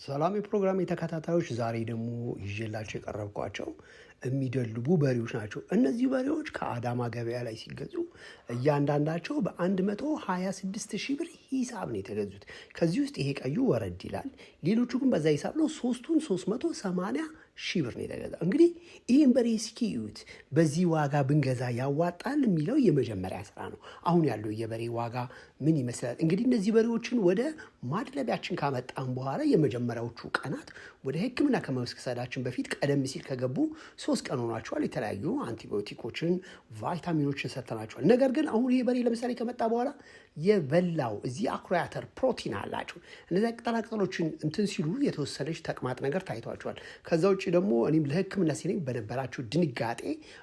ሰላም የፕሮግራም ተከታታዮች ዛሬ ደግሞ ይዤላችሁ የቀረብኳቸው የሚደልቡ በሬዎች ናቸው። እነዚህ በሬዎች ከአዳማ ገበያ ላይ ሲገዙ እያንዳንዳቸው በ126 ሺህ ብር ሂሳብ ነው የተገዙት። ከዚህ ውስጥ ይሄ ቀዩ ወረድ ይላል። ሌሎቹ ግን በዛ ሂሳብ ነው 380 ሺህ ብር ነው የተገዛ። እንግዲህ ይህን በሬ እስኪ እዩት። በዚህ ዋጋ ብንገዛ ያዋጣል የሚለው የመጀመሪያ ስራ ነው። አሁን ያለው የበሬ ዋጋ ምን ይመስላል? እንግዲህ እነዚህ በሬዎችን ወደ ማድለቢያችን ካመጣን በኋላ የመጀመሪያዎቹ ቀናት ወደ ሕክምና ከመውሰዳችን በፊት ቀደም ሲል ከገቡ 3 ቀን ሆኗቸዋል። የተለያዩ አንቲቢዮቲኮችን፣ ቫይታሚኖችን ሰጥተናቸዋል። ነገር ግን አሁን ይሄ በሬ ለምሳሌ ከመጣ በኋላ የበላው እዚህ አኩሪ አተር ፕሮቲን አላቸው። እነዚያ ቅጠላቅጠሎችን እንትን ሲሉ የተወሰነች ተቅማጥ ነገር ታይቷቸዋል። ከዛ ውጭ ደግሞ እኔም ለሕክምና ሲለኝ በነበራቸው ድንጋጤ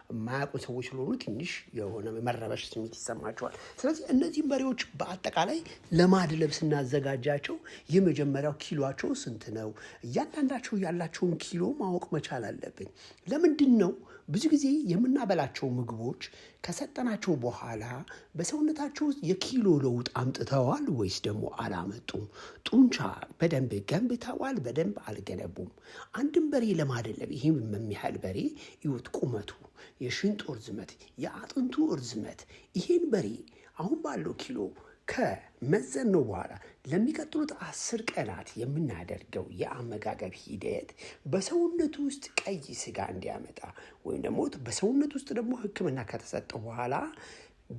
የማያውቁ ሰዎች ስለሆኑ ትንሽ የሆነ መረበሽ ስሜት ይሰማቸዋል። ስለዚህ እነዚህም በሬዎች በአጠቃላይ ለማድለብ ስናዘጋጃቸው የመጀመሪያው ኪሎቸው ስንት ነው? እያንዳንዳቸው ያላቸውን ኪሎ ማወቅ መቻል አለብን። ለምንድን ነው ብዙ ጊዜ የምናበላቸው ምግቦች ከሰጠናቸው በኋላ በሰውነታቸው ውስጥ የኪሎ ለውጥ አምጥተዋል ወይስ ደግሞ አላመጡም? ጡንቻ በደንብ ገንብተዋል? በደንብ አልገነቡም? አንድም በሬ ለማደለብ ይህም የሚያህል በሬ ይወት ቁመቱ፣ የሽንጡ እርዝመት፣ የአጥንቱ እርዝመት ይህን በሬ አሁን ባለው ኪሎ ከመዘን ነው በኋላ ለሚቀጥሉት 10 ቀናት የምናደርገው የአመጋገብ ሂደት በሰውነቱ ውስጥ ቀይ ስጋ እንዲያመጣ ወይም ደግሞ በሰውነቱ ውስጥ ደግሞ ሕክምና ከተሰጠው በኋላ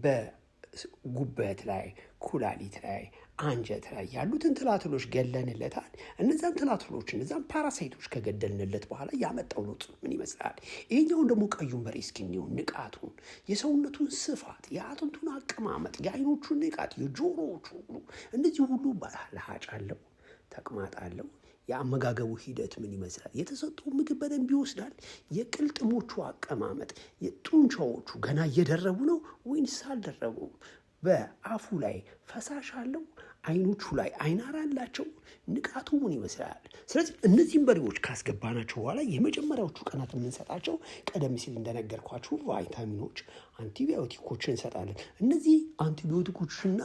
በጉበት ላይ፣ ኩላሊት ላይ፣ አንጀት ላይ ያሉትን ትላትሎች ገለንለታል። እነዛን ትላትሎች እነዛን ፓራሳይቶች ከገደልንለት በኋላ ያመጣው ለውጥ ምን ይመስላል? ይሄኛውን ደግሞ ቀዩን በሬ እስኪኒው ንቃቱን፣ የሰውነቱን ስፋት፣ የአጥንቱን አቀማመጥ፣ የአይኖቹን ንቃት፣ የጆሮዎቹ ሁሉ እነዚህ ሁሉ ለሃጭ አለው፣ ተቅማጥ አለው። የአመጋገቡ ሂደት ምን ይመስላል? የተሰጠው ምግብ በደንብ ይወስዳል? የቅልጥሞቹ አቀማመጥ፣ የጡንቻዎቹ ገና እየደረቡ ነው ወይንስ አልደረቡም? በአፉ ላይ ፈሳሽ አለው? አይኖቹ ላይ አይናራ አላቸው? ንቃቱ ምን ይመስላል? ስለዚህ እነዚህን በሬዎች ካስገባናቸው በኋላ የመጀመሪያዎቹ ቀናት የምንሰጣቸው ቀደም ሲል እንደነገርኳችሁ ቫይታሚኖች፣ አንቲቢዮቲኮችን እንሰጣለን። እነዚህ አንቲቢዮቲኮችና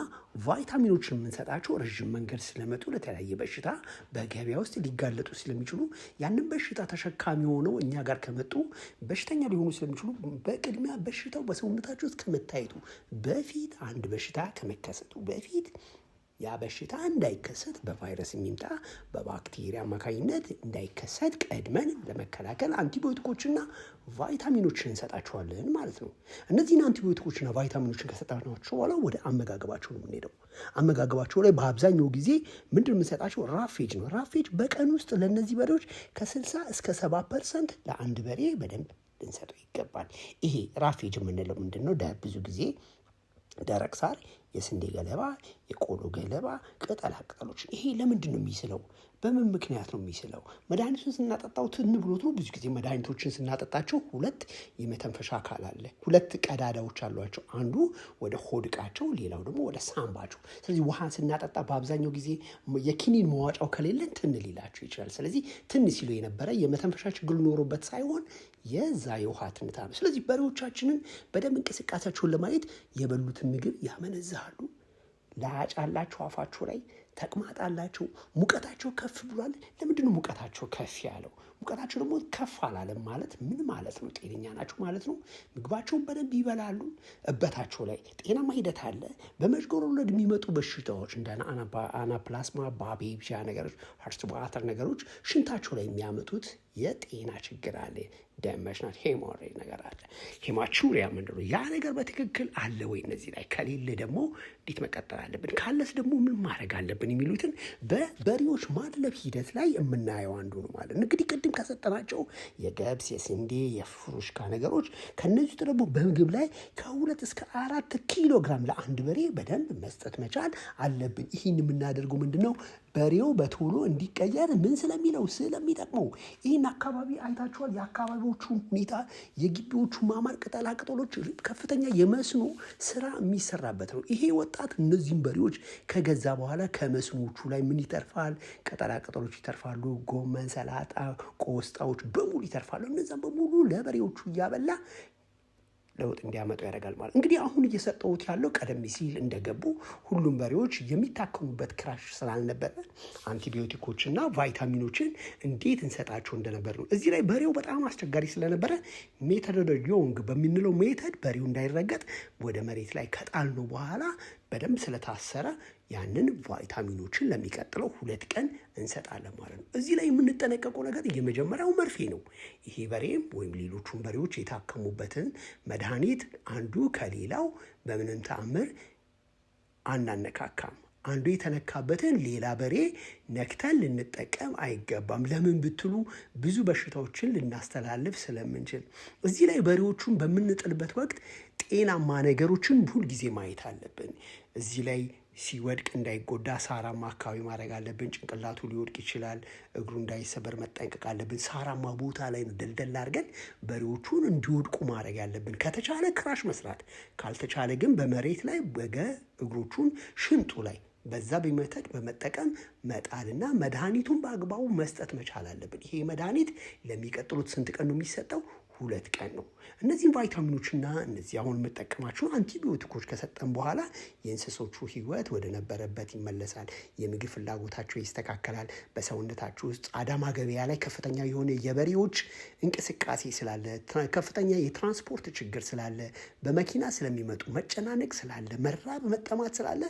ቫይታሚኖችን የምንሰጣቸው ረዥም መንገድ ስለመጡ ለተለያየ በሽታ በገበያ ውስጥ ሊጋለጡ ስለሚችሉ ያንን በሽታ ተሸካሚ ሆነው እኛ ጋር ከመጡ በሽተኛ ሊሆኑ ስለሚችሉ በቅድሚያ በሽታው በሰውነታቸው ውስጥ ከመታየቱ በፊት አንድ በሽታ ከመከሰቱ በፊት ያ በሽታ እንዳይከሰት በቫይረስ የሚምጣ በባክቴሪያ አማካኝነት እንዳይከሰት ቀድመን ለመከላከል አንቲቢዮቲኮችና ቫይታሚኖችን እንሰጣቸዋለን ማለት ነው። እነዚህን አንቲቢዮቲኮችና ቫይታሚኖችን ከሰጣናቸው በኋላ ወደ አመጋገባቸው ነው የምንሄደው። አመጋገባቸው ላይ በአብዛኛው ጊዜ ምንድን የምንሰጣቸው ራፌጅ ነው። ራፌጅ በቀን ውስጥ ለእነዚህ በሬዎች ከ60 እስከ 70% ለአንድ በሬ በደንብ ልንሰጠው ይገባል። ይሄ ራፌጅ የምንለው ምንድን ነው? ብዙ ጊዜ ደረቅ ሳር፣ የስንዴ ገለባ፣ የቆሎ ገለባ፣ ቅጠላ ቅጠሎች። ይሄ ለምንድን ነው የሚስለው? በምን ምክንያት ነው የሚስለው? መድኃኒቱን ስናጠጣው ትን ብሎት ነው። ብዙ ጊዜ መድኃኒቶችን ስናጠጣቸው 2 የመተንፈሻ አካል አለ። 2 ቀዳዳዎች አሏቸው። አንዱ ወደ ሆድ ዕቃቸው፣ ሌላው ደግሞ ወደ ሳምባቸው። ስለዚህ ውሃ ስናጠጣ በአብዛኛው ጊዜ የኪኒን መዋጫው ከሌለን ትን ሊላቸው ይችላል። ስለዚህ ትን ሲሉ የነበረ የመተንፈሻ ችግር ኖሮበት ሳይሆን የዛ የውሃ ትንታ ነው። ስለዚህ በሬዎቻችንን በደንብ እንቅስቃሴያቸውን ለማየት የበሉትን ምግብ ያመነዝሃሉ። ላጭ አላቸው አፋቸው ላይ፣ ተቅማጥ አላቸው። ሙቀታቸው ከፍ ብሏል። ለምንድን ነው ሙቀታቸው ከፍ ያለው? ሙቀታቸው ደግሞ ከፍ አላለም ማለት ምን ማለት ነው? ጤነኛ ናቸው ማለት ነው። ምግባቸውን በደንብ ይበላሉ። እበታቸው ላይ ጤናማ ሂደት አለ። በመዥገር ወለድ የሚመጡ በሽታዎች እንደ አናፕላስማ፣ ባቤብዣ ነገሮች፣ ሀርትባተር ነገሮች ሽንታቸው ላይ የሚያመጡት የጤና ችግር አለ። ደም መሽናት፣ ሄሞሬጅ ነገር አለ። ሄማቹሪያ ምንድን ነው? ያ ነገር በትክክል አለ ወይ? እነዚህ ላይ ከሌለ ደግሞ እንዴት መቀጠል አለብን? ካለስ ደግሞ ምን ማድረግ አለብን? የሚሉትን በበሬዎች ማድለብ ሂደት ላይ የምናየው አንዱ ነው ማለት ነው። እንግዲህ ቅድም ከሰጠናቸው የገብስ፣ የስንዴ፣ የፍሩሽካ ነገሮች ከነዚህ ደግሞ በምግብ ላይ ከ2 እስከ 4 ኪሎ ግራም ለአንድ በሬ በደንብ መስጠት መቻል አለብን። ይህን የምናደርገው ምንድን ነው? በሬው በቶሎ እንዲቀየር ምን ስለሚለው ስለሚጠቅመው። ይህን አካባቢ አይታችኋል። የአካባቢዎቹን ሁኔታ፣ የግቢዎቹ ማማር፣ ቅጠላቅጠሎች፣ ከፍተኛ የመስኖ ስራ የሚሰራበት ነው። ይሄ ወጣት እነዚህም በሬዎች ከገዛ በኋላ ከመስኖቹ ላይ ምን ይተርፋል? ቅጠላቅጠሎች ይተርፋሉ። ጎመን፣ ሰላጣ፣ ቆስጣዎች በሙሉ ይተርፋሉ። እነዛም በሙሉ ለበሬዎቹ እያበላ ለውጥ እንዲያመጡ ያደርጋል ማለት። እንግዲህ አሁን እየሰጠሁት ያለው ቀደም ሲል እንደገቡ ሁሉም በሬዎች የሚታከሙበት ክራሽ ስላልነበረ አንቲቢዮቲኮችና ቫይታሚኖችን እንዴት እንሰጣቸው እንደነበር ነው። እዚህ ላይ በሬው በጣም አስቸጋሪ ስለነበረ ሜተድ ዮንግ በምንለው ሜተድ በሬው እንዳይረገጥ ወደ መሬት ላይ ከጣልነው በኋላ በደንብ ስለታሰረ ያንን ቫይታሚኖችን ለሚቀጥለው 2 ቀን እንሰጣለን ማለት ነው። እዚህ ላይ የምንጠነቀቀው ነገር የመጀመሪያው መርፌ ነው። ይሄ በሬም ወይም ሌሎቹን በሬዎች የታከሙበትን መድኃኒት አንዱ ከሌላው በምንም ተአምር አናነካካም። አንዱ የተነካበትን ሌላ በሬ ነክተን ልንጠቀም አይገባም። ለምን ብትሉ ብዙ በሽታዎችን ልናስተላልፍ ስለምንችል እዚህ ላይ በሬዎቹን በምንጥልበት ወቅት ጤናማ ነገሮችን ሁልጊዜ ማየት አለብን። እዚህ ላይ ሲወድቅ እንዳይጎዳ ሳራማ አካባቢ ማድረግ አለብን። ጭንቅላቱ ሊወድቅ ይችላል። እግሩ እንዳይሰበር መጠንቀቅ አለብን። ሳራማ ቦታ ላይ ነው ደልደል አድርገን በሬዎቹን እንዲወድቁ ማድረግ ያለብን። ከተቻለ ክራሽ መስራት፣ ካልተቻለ ግን በመሬት ላይ እግሮቹን ሽንጡ ላይ በዛ በመተድ በመጠቀም መጣልና መድኃኒቱን በአግባቡ መስጠት መቻል አለብን። ይሄ መድኃኒት ለሚቀጥሉት ስንት ቀን ነው የሚሰጠው? 2 ቀን ነው። እነዚህም ቫይታሚኖችና እነዚህ አሁን የምጠቀማቸው አንቲቢዮቲኮች ከሰጠን በኋላ የእንስሶቹ ሕይወት ወደ ነበረበት ይመለሳል። የምግብ ፍላጎታቸው ይስተካከላል። በሰውነታቸው ውስጥ አዳማ ገበያ ላይ ከፍተኛ የሆነ የበሬዎች እንቅስቃሴ ስላለ፣ ከፍተኛ የትራንስፖርት ችግር ስላለ፣ በመኪና ስለሚመጡ መጨናነቅ ስላለ፣ መራብ መጠማት ስላለ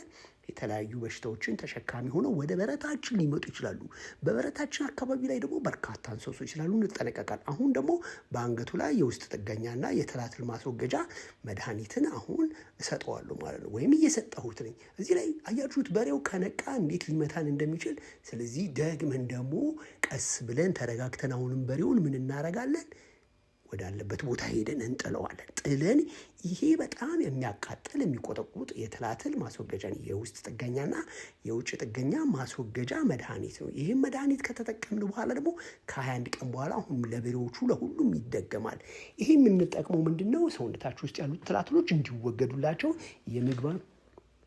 የተለያዩ በሽታዎችን ተሸካሚ ሆነው ወደ በረታችን ሊመጡ ይችላሉ። በበረታችን አካባቢ ላይ ደግሞ በርካታ እንስሶች ስላሉ እንጠነቀቃል። አሁን ደግሞ በአንገቱ ላይ የውስጥ ጥገኛና የትላትል ማስወገጃ መድኃኒትን አሁን እሰጠዋለሁ ማለት ነው፣ ወይም እየሰጠሁት ነኝ። እዚህ ላይ አያችሁት በሬው ከነቃ እንዴት ሊመታን እንደሚችል። ስለዚህ ደግመን ደግሞ ቀስ ብለን ተረጋግተን አሁንም በሬውን ምን እናረጋለን? ወዳለበት ቦታ ሄደን እንጥለዋለን። ጥለን ይሄ በጣም የሚያቃጥል የሚቆጠቁጥ የትላትል ማስወገጃ የውስጥ ጥገኛና የውጭ ጥገኛ ማስወገጃ መድኃኒት ነው። ይህም መድኃኒት ከተጠቀምን በኋላ ደግሞ ከ21 ቀን በኋላ አሁን ለበሬዎቹ ለሁሉም ይደገማል። ይሄ የምንጠቅመው ምንድን ነው? ሰውነታችሁ ውስጥ ያሉት ትላትሎች እንዲወገዱላቸው፣ የምግብ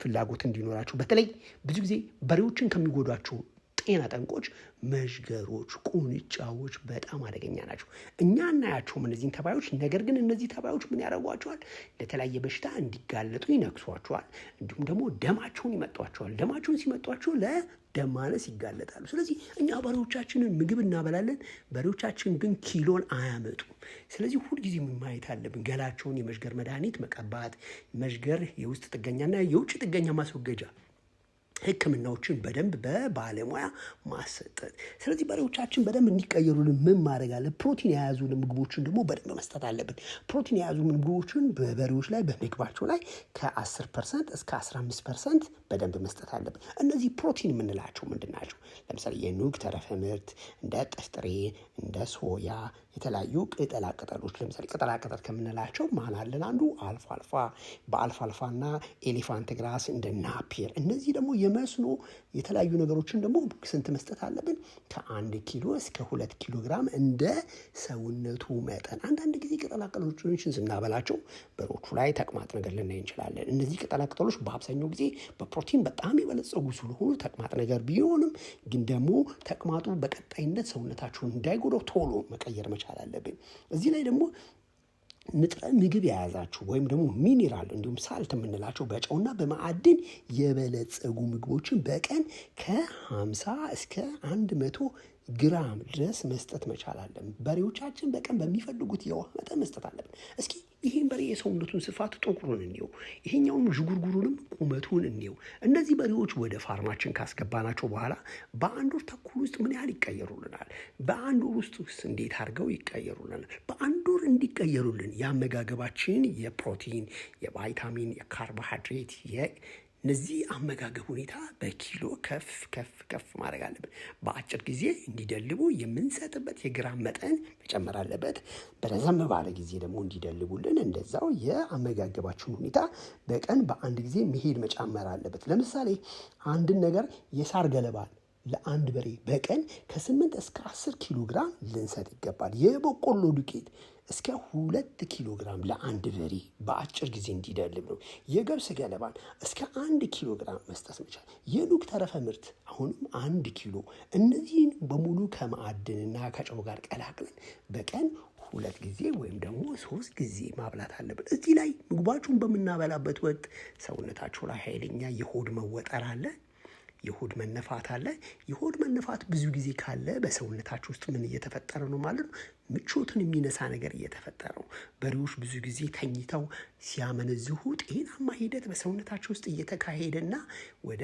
ፍላጎት እንዲኖራቸው። በተለይ ብዙ ጊዜ በሬዎችን ከሚጎዷቸው ጤና ጠንቆች መዥገሮች፣ ቁንጫዎች በጣም አደገኛ ናቸው። እኛ እናያቸውም እነዚህን ተባዮች። ነገር ግን እነዚህ ተባዮች ምን ያደርጓቸዋል? ለተለያየ በሽታ እንዲጋለጡ ይነክሷቸዋል። እንዲሁም ደግሞ ደማቸውን ይመጧቸዋል። ደማቸውን ሲመጧቸው ለደም ማነስ ይጋለጣሉ። ስለዚህ እኛ በሬዎቻችንን ምግብ እናበላለን። በሬዎቻችን ግን ኪሎን አያመጡም። ስለዚህ ሁልጊዜ ማየት አለብን። ገላቸውን የመዥገር መድኃኒት መቀባት፣ መዥገር የውስጥ ጥገኛና የውጭ ጥገኛ ማስወገጃ ሕክምናዎችን በደንብ በባለሙያ ማሰጠት። ስለዚህ በሬዎቻችን በደንብ እንዲቀየሩልን ምን ማድረግ አለ? ፕሮቲን የያዙ ምግቦችን ደግሞ በደንብ መስጠት አለብን። ፕሮቲን የያዙ ምግቦችን በበሬዎች ላይ በምግባቸው ላይ ከ10% እስከ 15% በደንብ መስጠት አለብን። እነዚህ ፕሮቲን የምንላቸው ምንድን ናቸው? ለምሳሌ የኑግ ተረፈ ምርት እንደ ጥፍጥሬ፣ እንደ ሶያ፣ የተለያዩ ቅጠላቅጠሎች። ለምሳሌ ቅጠላቅጠል ከምንላቸው ማን አለን? አንዱ አልፋልፋ፣ በአልፋልፋና ኤሌፋንት ግራስ እንደ ናፒር። እነዚህ ደግሞ የመስኖ የተለያዩ ነገሮችን ደግሞ ስንት መስጠት አለብን? ከ1 ኪሎ እስከ 2 ኪሎ ግራም እንደ ሰውነቱ መጠን። አንዳንድ ጊዜ ቅጠላቅጠሎችን ስናበላቸው በሮቹ ላይ ተቅማጥ ነገር ልናይ እንችላለን። እነዚህ ቅጠላቅጠሎች በአብዛኛው ጊዜ በፕሮቲን በጣም የበለጸጉ ስለሆኑ ተቅማጥ ነገር ቢሆንም ግን ደግሞ ተቅማጡ በቀጣይነት ሰውነታቸውን እንዳይጎዳው ቶሎ መቀየር መቻል አለብን። እዚህ ላይ ደግሞ ንጥረ ምግብ የያዛችሁ ወይም ደግሞ ሚኒራል እንዲሁም ሳልት የምንላቸው በጨውና በማዕድን የበለጸጉ ምግቦችን በቀን ከ50 እስከ 100 ግራም ድረስ መስጠት መቻል አለብን። በሬዎቻችን በቀን በሚፈልጉት የውሃ መጠን መስጠት አለብን። እስኪ ይህን በሬ የሰውነቱን ስፋት ጥቁሩን እንየው፣ ይሄኛውም ዥጉርጉሩንም ቁመቱን እንየው። እነዚህ በሬዎች ወደ ፋርማችን ካስገባናቸው በኋላ በ1 ወር ተኩል ውስጥ ምን ያህል ይቀየሩልናል? በ1 ወር ውስጥ እንዴት አድርገው ይቀየሩልናል? በ1 ወር እንዲቀየሩልን የአመጋገባችን የፕሮቲን፣ የቫይታሚን፣ የካርቦሃይድሬት እነዚህ አመጋገብ ሁኔታ በኪሎ ከፍ ማድረግ አለብን። በአጭር ጊዜ እንዲደልቡ የምንሰጥበት የግራም መጠን መጨመር አለበት። በረዘም ባለ ጊዜ ደግሞ እንዲደልቡልን እንደዛው የአመጋገባችን ሁኔታ በቀን በአንድ ጊዜ መሄድ መጨመር አለበት። ለምሳሌ አንድን ነገር የሳር ገለባን ለአንድ በሬ በቀን ከ8 እስከ 10 ኪሎ ግራም ልንሰጥ ይገባል። የበቆሎ ዱቄት እስከ 2 ኪሎ ግራም ለአንድ በሬ በአጭር ጊዜ እንዲደልብ ነው። የገብስ ገለባን እስከ 1 ኪሎ ግራም መስጠት መቻል። የኑግ ተረፈ ምርት አሁንም 1 ኪሎ። እነዚህን በሙሉ ከማዕድንና ከጨው ጋር ቀላቅለን በቀን 2 ጊዜ ወይም ደግሞ 3 ጊዜ ማብላት አለብን። እዚህ ላይ ምግባችሁን በምናበላበት ወቅት ሰውነታችሁ ላይ ኃይለኛ የሆድ መወጠር አለ፣ የሆድ መነፋት አለ። የሆድ መነፋት ብዙ ጊዜ ካለ በሰውነታችሁ ውስጥ ምን እየተፈጠረ ነው ማለት ነው? ምቾትን የሚነሳ ነገር እየተፈጠረ ነው። በሬዎች ብዙ ጊዜ ተኝተው ሲያመነዝሁ ጤናማ ሂደት በሰውነታቸው ውስጥ እየተካሄደና ወደ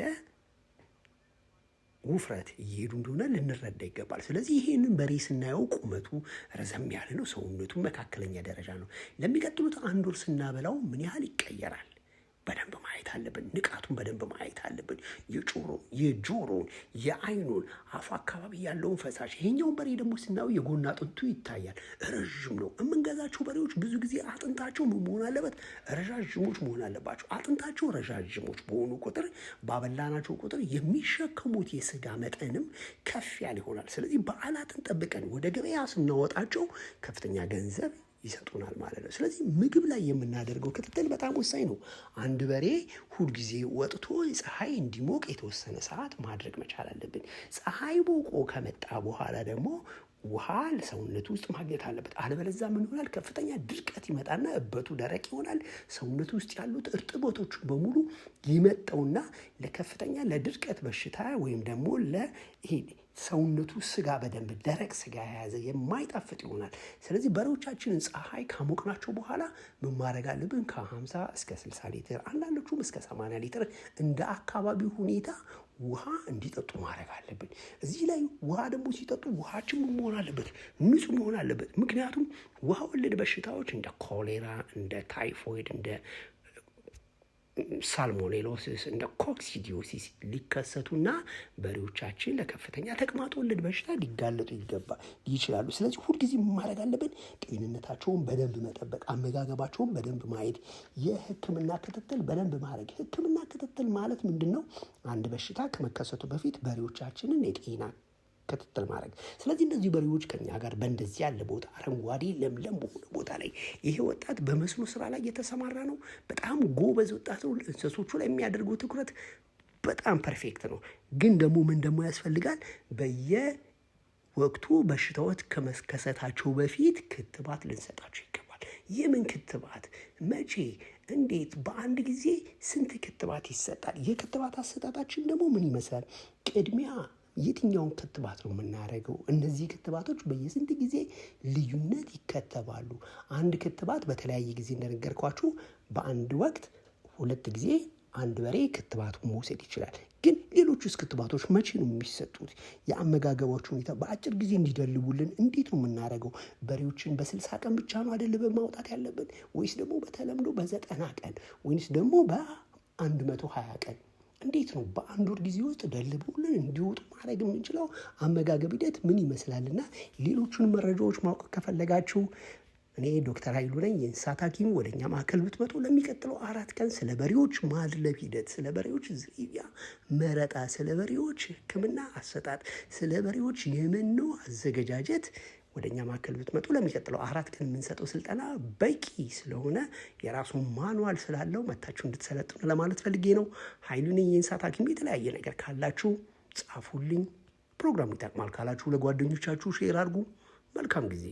ውፍረት እየሄዱ እንደሆነ ልንረዳ ይገባል። ስለዚህ ይሄንን በሬ ስናየው ቁመቱ ረዘም ያለ ነው፣ ሰውነቱ መካከለኛ ደረጃ ነው። ለሚቀጥሉት 1 ወር ስናበላው ምን ያህል ይቀየራል በደንብ ማየት አለብን። ንቃቱን በደንብ ማየት አለብን። የጆሮን፣ የአይኑን፣ አፉ አካባቢ ያለውን ፈሳሽ። ይሄኛውን በሬ ደግሞ ስናየው የጎን አጥንቱ ይታያል፣ ረዥም ነው። የምንገዛቸው በሬዎች ብዙ ጊዜ አጥንታቸው ምን መሆን አለበት? ረዣዥሞች መሆን አለባቸው። አጥንታቸው ረዣዥሞች በሆኑ ቁጥር ባበላናቸው ቁጥር የሚሸከሙት የስጋ መጠንም ከፍ ያለ ይሆናል። ስለዚህ በዓላትን ጠብቀን ወደ ገበያ ስናወጣቸው ከፍተኛ ገንዘብ ይሰጡናል ማለት ነው። ስለዚህ ምግብ ላይ የምናደርገው ክትትል በጣም ወሳኝ ነው። አንድ በሬ ሁልጊዜ ወጥቶ ፀሐይ እንዲሞቅ የተወሰነ ሰዓት ማድረግ መቻል አለብን። ፀሐይ ሞቆ ከመጣ በኋላ ደግሞ ውሃ ለሰውነቱ ውስጥ ማግኘት አለበት። አለበለዚያ ምን ይሆናል? ከፍተኛ ድርቀት ይመጣና እበቱ ደረቅ ይሆናል። ሰውነቱ ውስጥ ያሉት እርጥበቶች በሙሉ ይመጠውና ለከፍተኛ ለድርቀት በሽታ ወይም ደግሞ ሰውነቱ ስጋ በደንብ ደረቅ ስጋ የያዘ የማይጣፍጥ ይሆናል። ስለዚህ በሬዎቻችንን ፀሐይ ካሞቅናቸው በኋላ ምን ማድረግ አለብን? ከ50 እስከ 60 ሊትር አንዳንዶቹም እስከ 80 ሊትር እንደ አካባቢው ሁኔታ ውሃ እንዲጠጡ ማድረግ አለብን። እዚህ ላይ ውሃ ደግሞ ሲጠጡ ውሃችን መሆን አለበት፣ ንጹህ መሆን አለበት። ምክንያቱም ውሃ ወለድ በሽታዎች እንደ ኮሌራ፣ እንደ ታይፎይድ፣ እንደ ሳልሞኔሎሲስ፣ እንደ ኮክሲዲዮሲስ ሊከሰቱና በሬዎቻችን ለከፍተኛ ተቅማጥ ወለድ በሽታ ሊጋለጡ ይችላሉ። ስለዚህ ሁልጊዜ ማድረግ አለብን? ጤንነታቸውን በደንብ መጠበቅ፣ አመጋገባቸውን በደንብ ማየት፣ የሕክምና ክትትል በደንብ ማድረግ። ሕክምና ክትትል ማለት ምንድን ነው? አንድ በሽታ ከመከሰቱ በፊት በሬዎቻችንን የጤና ክትትል ማድረግ። ስለዚህ እነዚህ በሬዎች ከኛ ጋር በእንደዚህ ያለ ቦታ አረንጓዴ ለምለም በሆነ ቦታ ላይ ይሄ ወጣት በመስኖ ስራ ላይ የተሰማራ ነው። በጣም ጎበዝ ወጣት ነው። እንስሶቹ ላይ የሚያደርገው ትኩረት በጣም ፐርፌክት ነው። ግን ደግሞ ምን ደግሞ ያስፈልጋል? በየወቅቱ በሽታዎች ከመከሰታቸው በፊት ክትባት ልንሰጣቸው ይገባል። የምን ክትባት? መቼ? እንዴት? በአንድ ጊዜ ስንት ክትባት ይሰጣል? የክትባት አሰጣጣችን ደግሞ ምን ይመስላል? ቅድሚያ የትኛውን ክትባት ነው የምናደርገው? እነዚህ ክትባቶች በየስንት ጊዜ ልዩነት ይከተባሉ? አንድ ክትባት በተለያየ ጊዜ እንደነገርኳችሁ በአንድ ወቅት 2 ጊዜ አንድ በሬ ክትባቱን መውሰድ ይችላል። ግን ሌሎቹስ ክትባቶች መቼ ነው የሚሰጡት? የአመጋገባቸው ሁኔታ በአጭር ጊዜ እንዲደልቡልን እንዴት ነው የምናደርገው? በሬዎችን በ60 ቀን ብቻ ነው አይደለም ማውጣት ያለብን? ወይስ ደግሞ በተለምዶ በ90 ቀን ወይስ ደግሞ በ120 ቀን? እንዴት ነው በአንድ ወር ጊዜ ውስጥ ደልበውልን እንዲወጡ ማድረግ የምንችለው? አመጋገብ ሂደት ምን ይመስላልና ሌሎቹን መረጃዎች ማወቅ ከፈለጋችሁ እኔ ዶክተር ኃይሉ ነኝ፣ የእንስሳት ሐኪም። ወደኛ ማዕከል ብትመጡ ለሚቀጥለው 4 ቀን ስለ በሬዎች ማድለብ ሂደት፣ ስለ በሬዎች ዝርያ መረጣ፣ ስለ በሬዎች ሕክምና አሰጣጥ፣ ስለ በሬዎች የመኖ አዘገጃጀት ወደኛ ማዕከል ብትመጡ ለሚቀጥለው 4 ቀን የምንሰጠው ስልጠና በቂ ስለሆነ የራሱ ማኑዋል ስላለው መታችሁ እንድትሰለጥኑ ለማለት ፈልጌ ነው። ኃይሉ ነኝ፣ የእንስሳት ሐኪም። የተለያየ ነገር ካላችሁ ጻፉልኝ። ፕሮግራሙ ይጠቅማል ካላችሁ ለጓደኞቻችሁ ሼር አድርጉ። መልካም ጊዜ